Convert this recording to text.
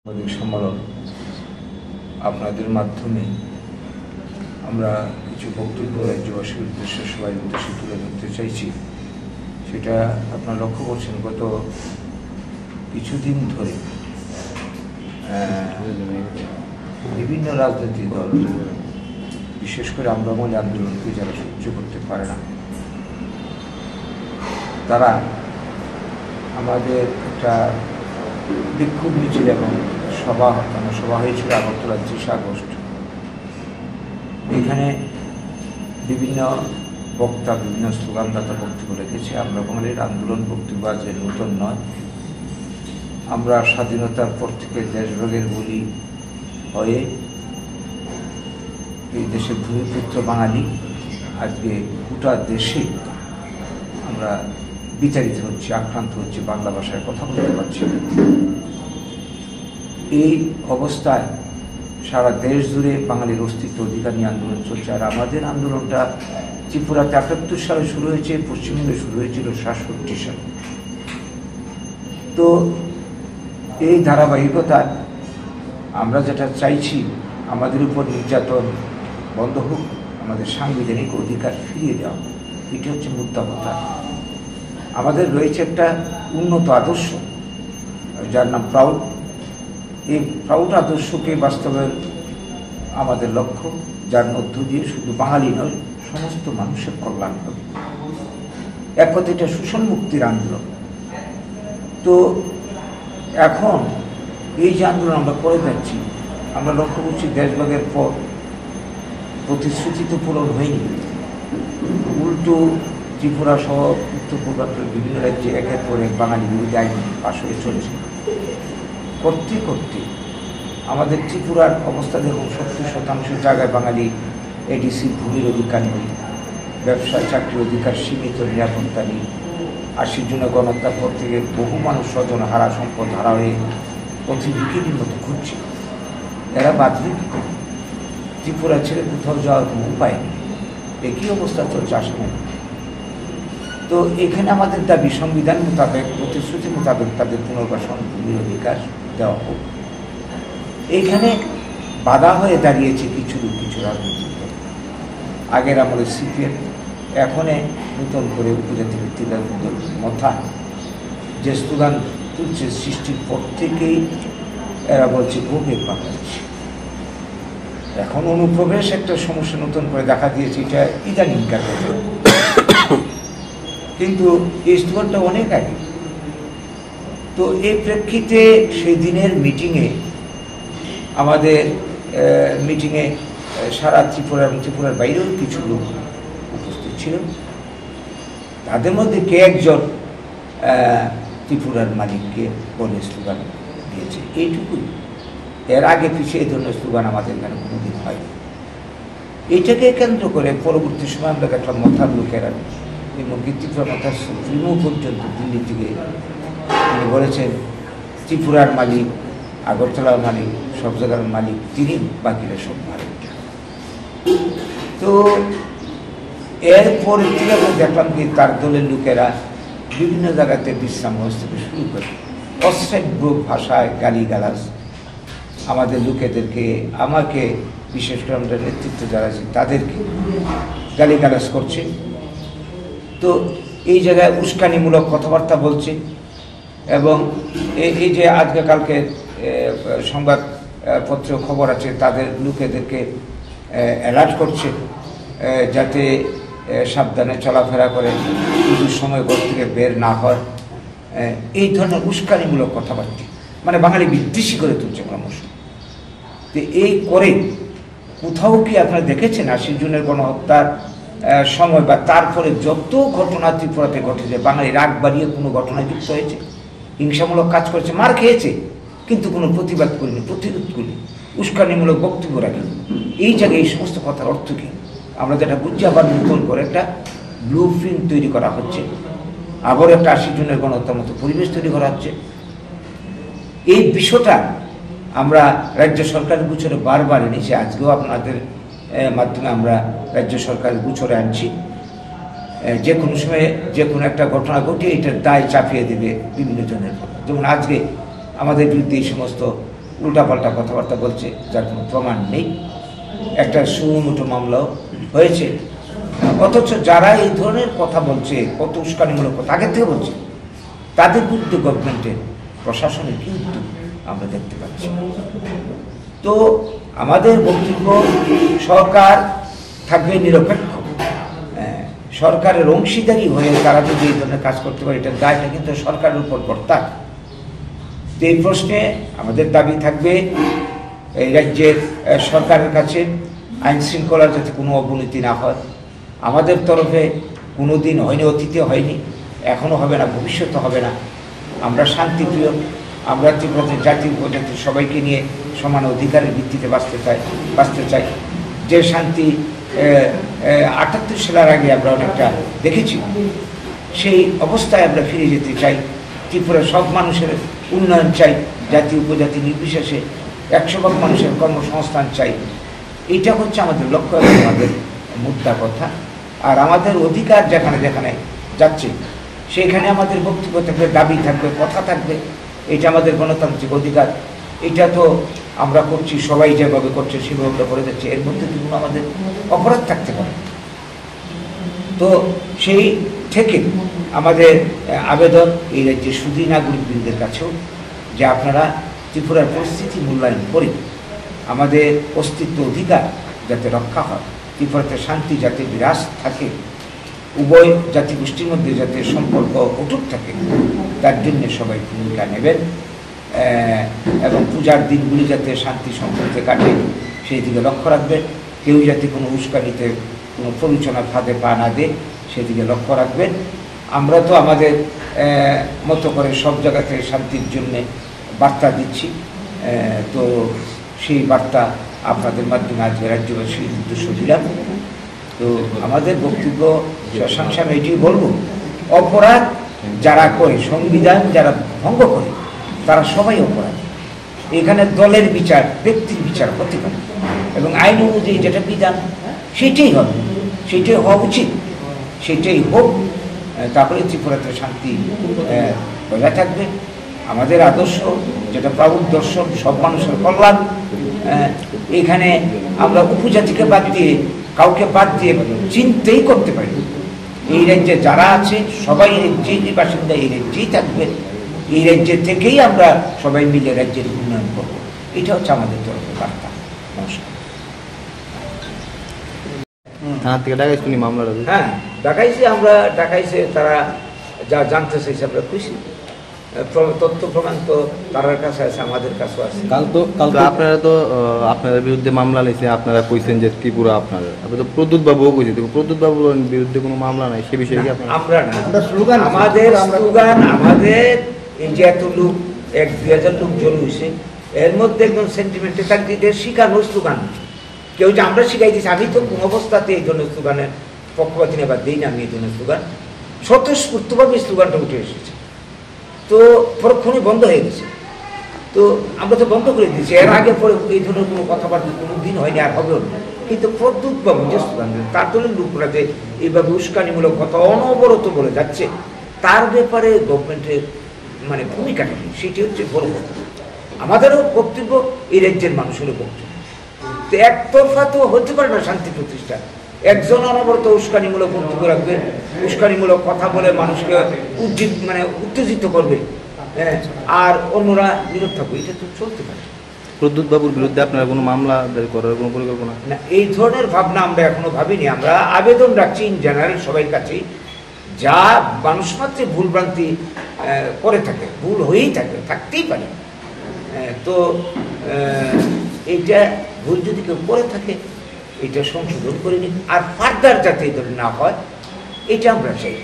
সাংবাদিক সম্মেলন আপনাদের মাধ্যমে আমরা কিছু বক্তব্য রাজ্যবাসীর উদ্দেশ্যে সবাই উদ্দেশ্যে তুলে ধরতে চাইছি। সেটা আপনারা লক্ষ্য করছেন, গত কিছুদিন ধরে বিভিন্ন রাজনৈতিক দল, বিশেষ করে আমরামহল আন্দোলনকে যারা সহ্য করতে পারে না, তারা আমাদের একটা বিক্ষোভ মিছিল এবং সভা হয়েছিল আগরতলার 30 আগস্ট। এখানে বিভিন্ন বক্তা বিভিন্ন স্লোগানদাতা বক্তব্য রেখেছে। আমরামহলের আন্দোলন বক্তব্য যে নতুন নয়, আমরা স্বাধীনতার পর থেকে দেশভাগের বলি হয়ে এই দেশের ভূমিপুত্র বাঙালি আজকে গোটা দেশে আমরা বিচারিত হচ্ছে, আক্রান্ত হচ্ছে, বাংলা ভাষায় কথা বলতে পারছি। এই অবস্থায় সারা দেশ জুড়ে বাঙালির অস্তিত্ব অধিকার নিয়ে আন্দোলন চলছে। আর আমাদের আন্দোলনটা ত্রিপুরাতে 78 সালে শুরু হয়েছে, পশ্চিমবঙ্গে শুরু হয়েছিল 67 সালে। তো এই ধারাবাহিকতায় আমরা যেটা চাইছি, আমাদের উপর নির্যাতন বন্ধ হোক, আমাদের সাংবিধানিক অধিকার ফিরিয়ে দেওয়া হোক। এটি হচ্ছে মুদ্রা কথা। আমাদের রয়েছে একটা উন্নত আদর্শ, যার নাম প্রাউড। এই প্রাউড আদর্শকে বাস্তবায়ন আমাদের লক্ষ্য, যার মধ্য দিয়ে শুধু বাঙালি নয়, সমস্ত মানুষের কল্যাণ হবে। এক কথা এটা শোষণ মুক্তির আন্দোলন। তো এখন এই যে আন্দোলন আমরা করে যাচ্ছি, আমরা লক্ষ্য করছি দেশভাগের পর প্রতিশ্রুতি তো পূরণ হয়নি, উল্টো ত্রিপুরা সহ উত্তর পূর্বাঞ্চলের বিভিন্ন রাজ্যে একের পর এক বাঙালি বিরোধী আইন পাশ হয়ে চলেছে। করতে করতে আমাদের ত্রিপুরার অবস্থা দেখুন, 70% জায়গায় বাঙালি এডিসির ভূমির অধিকার নেই, ব্যবসা চাকরির অধিকার সীমিত, নিরাপত্তা নেই। 80 জনের গণহত্যার পর থেকে বহু মানুষ স্বজন হারা, সম্পদ হারা হয়ে পথিভিখিনীর মতো ঘুরছে। এরা বাঁচবে কি করে? ত্রিপুরা ছেড়ে কোথাও যাওয়ার কোনো উপায় নেই। একই অবস্থা চলছে আসামে। তো এখানে আমাদের দাবি সংবিধান মোতাবেক, প্রতিশ্রুতি মোতাবেক তাদের পুনর্বাসন ভূমির অধিকার দেওয়া হোক। এইখানে বাধা হয়ে দাঁড়িয়েছে কিছু রাজনৈতিক দল। আগের আমলে সিপিএম, এখন নতুন করে উপজাতি ভিত্তিক দল মথা যে স্লোগান তুলছে, সৃষ্টির পর থেকেই এরা বলছে ভোগের বাংলাদেশ। এখন অনুপ্রবেশ একটা সমস্যা নতুন করে দেখা দিয়েছে, এটা ইদানিংকার কথা, কিন্তু এই স্লোগানটা অনেক আগে। তো এই প্রেক্ষিতে সেই দিনের আমাদের মিটিংয়ে সারা ত্রিপুরা এবং ত্রিপুরার বাইরেও কিছু লোক উপস্থিত ছিল। তাদের মধ্যে কে একজন ত্রিপুরার মালিককে বলে স্লোগান দিয়েছে, এইটুকুই। এর আগে পিছিয়ে এই ধরনের স্লোগান আমাদের এখানে কোনোদিন হয়। এইটাকে কেন্দ্র করে পরবর্তী সময় আমরা দেখলাম মথার লোকেরা, এমনকি ত্রিপুরা মথার সুপ্রিমো পর্যন্ত দিল্লি থেকে তিনি বলেছেন ত্রিপুরার মালিক, আগরতলার মালিক, সব জায়গার মালিক তিনি, বাকিরা সব মালিক। তো এরপর থেকে আমরা দেখলাম কি তার দলের লোকেরা বিভিন্ন জায়গাতে বিশ্রাম থেকে শুরু করে অশ্রাব্য ভাষায় গালিগালাজ আমাদের লোকেদেরকে, আমাকে বিশেষ করে আমাদের নেতৃত্ব যারা আছে তাদেরকে গালিগালাজ করছে। তো এই জায়গায় উস্কানিমূলক কথাবার্তা বলছে এবং এই যে আজকে কালকে সংবাদপত্রে খবর আছে, তাদের লোকেদেরকে অ্যালার্ট করছে যাতে সাবধানে চলাফেরা করে, পুজোর সময় ঘর থেকে বের না হয়। এই ধরনের উস্কানিমূলক কথাবার্তা মানে বাঙালি বিদ্বেষী করে তুলছে ক্রমশ। তো এই করে কোথাও কি আপনারা দেখেছেন 80 জনের গণহত্যার সময় বা তারপরে যত ঘটনা ত্রিপুরাতে ঘটেছে, বাঙালি রাগ বাড়িয়ে কোনো ঘটনায় যুক্ত হয়েছে, হিংসামূলক কাজ করেছে, মার খেয়েছে, কিন্তু কোনো প্রতিবাদ করিনি, প্রতিরোধ করিনি, উস্কানিমূলক বক্তব্য রাখিনি। এই জায়গায় এই সমস্ত কথার অর্থ কী? আমরা যেটা বুঝছি, আবার নতুন করে একটা ব্লু প্রিন্ট তৈরি করা হচ্ছে, আবার একটা 80 জনের গণহত্যার মতো পরিবেশ তৈরি করা হচ্ছে। এই বিষয়টা আমরা রাজ্য সরকারের গোচরে বারবার এনেছি, আজকেও আপনাদের মাধ্যমে আমরা রাজ্য সরকারের গোচরে আনছি। যে কোনো সময়ে যে কোনো একটা ঘটনা ঘটিয়ে এটার দায় চাপিয়ে দেবে বিভিন্ন জনের। যেমন আজকে আমাদের বিরুদ্ধে এই সমস্ত উল্টাপাল্টা কথাবার্তা বলছে, যার কোনো প্রমাণ নেই। একটা সুমোটো মামলাও হয়েছে, অথচ যারা এই ধরনের কথা বলছে, কত উস্কানিমূলক কথা আগের থেকে বলছে, তাদের বিরুদ্ধে গভর্নমেন্টের প্রশাসনের কি উদ্যোগ আমরা দেখতে পাচ্ছি। তো আমাদের বক্তব্য, সরকার থাকবে নিরপেক্ষ, সরকারের অংশীদারি হয়ে তারা যদি এই ধরনের কাজ করতে পারে, এটার দায়টা কিন্তু সরকারের উপর বর্তায়। এই প্রশ্নে আমাদের দাবি থাকবে এই রাজ্যের সরকারের কাছে আইন শৃঙ্খলার যাতে কোনো অবনতি না হয়। আমাদের তরফে কোনো দিন হয়নি, অতীতে হয়নি, এখনও হবে না, ভবিষ্যতে হবে না। আমরা শান্তিপ্রিয়, আমরা ত্রিপুরাতে জাতি উপজাতি সবাইকে নিয়ে সমান অধিকারের ভিত্তিতে বাঁচতে চাই। যে শান্তি 78 সালের আগে আমরা অনেকটা দেখেছি, সেই অবস্থায় আমরা ফিরে যেতে চাই। ত্রিপুরার সব মানুষের উন্নয়ন চাই, জাতি উপজাতি নির্বিশেষে 100% মানুষের কর্মসংস্থান চাই। এটা হচ্ছে আমাদের লক্ষ্য এবং আমাদের মুদ্রা কথা। আর আমাদের অধিকার যেখানে যেখানে যাচ্ছে সেখানে আমাদের বক্তব্য থাকবে, দাবি থাকবে, কথা থাকবে। এটা আমাদের গণতান্ত্রিক অধিকার। এটা তো আমরা করছি, সবাই যেভাবে করছে সেভাবে করে যাচ্ছে, এর মধ্যে কোনো আমাদের অপরাধ থাকতে পারে। তো সেই থেকে আমাদের আবেদন এই রাজ্যের সুধী নাগরিকবৃন্দের কাছেও যে আপনারা ত্রিপুরার পরিস্থিতি মূল্যায়ন করে আমাদের অস্তিত্ব অধিকার যাতে রক্ষা হয়, ত্রিপুরাতে শান্তি যাতে বিরাজ থাকে, উভয় জাতিগোষ্ঠীর মধ্যে যাতে সম্পর্ক অটুট থাকে, তার জন্য সবাই ভূমিকা নেবেন। এবং পূজার দিনগুলি যাতে শান্তি সম্পর্কে কাটে সেই দিকে লক্ষ্য রাখবেন। কেউ যাতে কোনো উস্কানিতে কোনো প্ররোচনা ফাঁদে পা না দেয় সেদিকে লক্ষ্য রাখবেন। আমরা তো আমাদের মতো করে সব জায়গাতে শান্তির জন্যে বার্তা দিচ্ছি। তো সেই বার্তা আপনাদের মাধ্যমে আজকে রাজ্যবাসীর উদ্দেশ্য দিলাম। তো আমাদের বক্তব্য সংসারে এটিই বলবো, অপরাধ যারা করে, সংবিধান যারা ভঙ্গ করে, তারা সবাই অপরাধ। এখানে দলের বিচার, ব্যক্তির বিচার হতে পারে এবং আইন অনুযায়ী যেটা বিধান সেটাই হবে, সেটাই হওয়া উচিত, সেটাই হোক। তারপরে ত্রিপুরাতে শান্তি বজায় থাকবে। আমাদের আদর্শ যেটা প্রাবুক দর্শন, সব মানুষের কল্যাণ। এখানে আমরা উপজাতিকে বাদ দিয়ে, কাউকে বাদ দিয়ে চিন্তাই করতে পারি। এই রাজ্যে যারা আছে সবাই রাজ্যেরই বাসিন্দা, এই রাজ্যেই থাকবে। এই রাজ্য থেকেই আমরা সবাই মিলে রাজ্যের উন্নয়ন করব। এটা হচ্ছে আমাদের তরফে বার্তা। নমস্কার। হ্যাঁ, ডাকাইছে, আমরা ডাকাইছে, তারা যা জানতে চাইছে আমরা খুশি। তথ্য প্রমাণ তো তার কাছে আছে, আমাদের কাছেও আছে। আপনারা তো আপনাদের বিরুদ্ধে মামলা নিয়েছে, আপনারা কইছেন যে ত্রিপুরা আপনাদের, আপনি তো প্রদ্যুৎ বাবুও কইছেন, প্রদ্যুৎ বাবুর বিরুদ্ধে কোনো মামলা নাই, সে বিষয়ে কি আমরা না, আমাদের স্লোগান, আমাদের এই যে এত লোক 1-2 লোক জড়ো হয়েছে, এর মধ্যে একদম সেন্টিমেন্টে থাকতে শিখানোর স্লোগান। কেউ যে আমরা শিখাই দিচ্ছি, আমি তো কোন অবস্থাতে এই ধরনের স্লোগানের পক্ষপাতি নেবার দিই না। আমি এই ধরনের স্লোগান স্বতঃস্ফূর্তভাবে স্লোগানটা উঠে এসেছে, তো পরক্ষণে বন্ধ হয়ে গেছে। তো আমরা তো বন্ধ করে দিয়েছি। এর আগে পরে এই ধরনের কোনো কথাবার্তা কোনো দিন হয়নি, আর হবেও না। কিন্তু প্রদ্যুৎ বাবু যে স্লোগান, তার দলের লোকরা যে এইভাবে উস্কানিমূলক কথা অনবরত বলে যাচ্ছে, তার ব্যাপারে গভর্নমেন্টের মানে ভূমিকাটা নেই, সেটি হচ্ছে বড় কথা। আমাদেরও বক্তব্য, এই রাজ্যের মানুষেরও বক্তব্য। তো একতরফা তো হতে পারে না শান্তি প্রতিষ্ঠা। একজন অনবরত উস্কানিমূলক বক্তব্য রাখবে, উস্কানিমূলক কথা বলে মানুষকে উত্তেজিত করবে, আর অন্যরা নীরব থাকবে, এটা তো চলতে পারে। প্রদ্যুৎ বাবুর বিরুদ্ধে আপনারা কোনো মামলা করার কোনো পরিকল্পনা না? এই ধরনের ভাবনা আমরা এখনো ভাবিনি। আমরা আবেদন রাখছি ইন জেনারেল সবাই কাছেই, যা মানুষ মাত্রে ভুলভ্রান্তি করে থাকে, ভুল হয়েই থাকে, থাকতেই পারে। তো এইটা ভুল যদি কেউ করে থাকে, এটা সংশোধন করে নিন, আর ফার্দার যাতে এই ধরনের না হয়, এটা আমরা চাই।